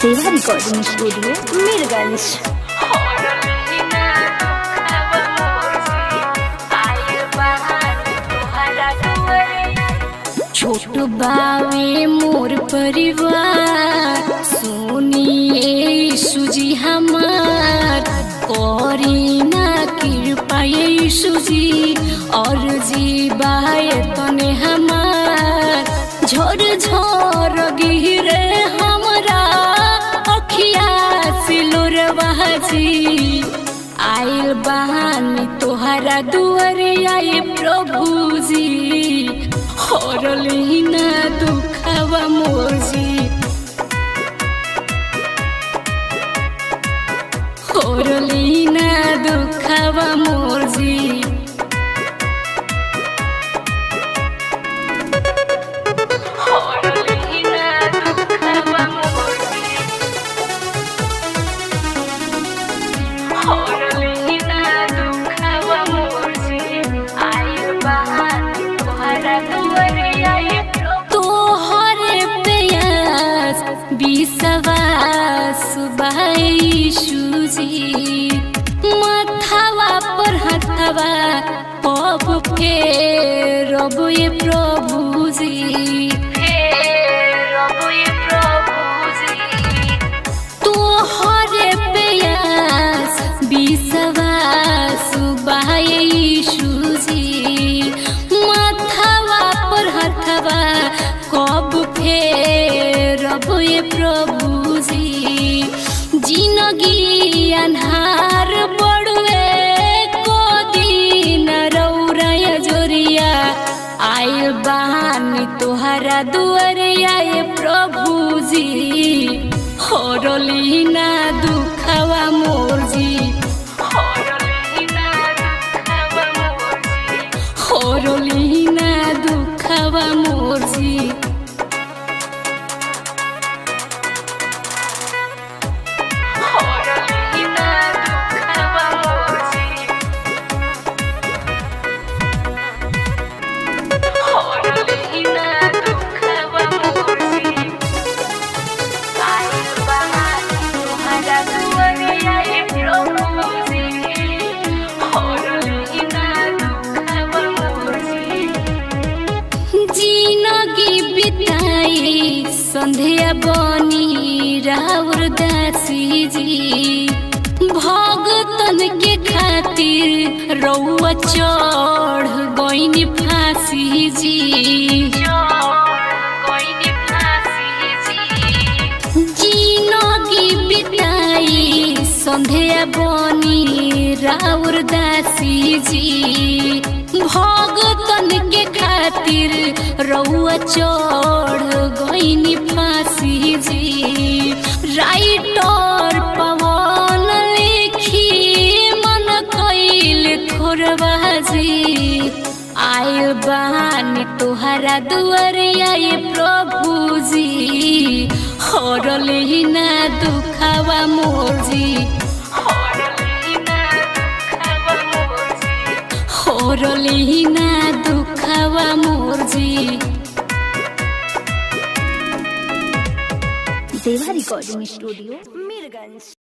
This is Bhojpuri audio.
देवा रिकॉर्डिंग स्टूडियो मीरगंज। छोट बावे मोर परिवार सुनिए सुजी हमार करीना कृपा सुजी और जीवाए तने हमार झोर झोर गिरे हमरा अखिया सिलोरवा जी आइल बहानी तोहरा दुआरिया प्रभु जी हरली ना दुखवा मोर जी हरली ना दुखवा मोर जी हरली ना दुखवा मोर जी हरली ना दुखवा मोर जी आइल बहानी तोहरा दुआरिया तोहरे प्यास विश्वास बाई सुजी माथावा पर हाथावा पब फेरब ये प्रभु जी फेरब ये प्रभु जी तोहरे प्यास विश्वास बाई सुजी माथावा पर हाथावा कब फेरब ये प्रभु जी जिनगी अन्हार बड़ुए को दिन रौरया जोरिया आइल बहानी तोहरा दुआरिया ये प्रभु जी हरली ना दुखवा मोर जी हरली ना दुखवा मोर जी हरली ना दुखवा मोर जी संध्या बनी राउर दासी जी भगतन के खातिर रउआ चढ़ गईनी फांसी जी जिनगी बिताई संध्या बनी राउर दासी जी भगतन के खातिर रउआ चढ़ गईनी फांसी जी राइटर पवन लिखी मन कइल थोरवा जी आइल बहानी तोहरा दुआरिया ये प्रभु जी हरली ना दुखवा मोर जी हरली ना दुखवा मोर जी देवा रिकॉर्डिंग स्टूडियो मीरगंज।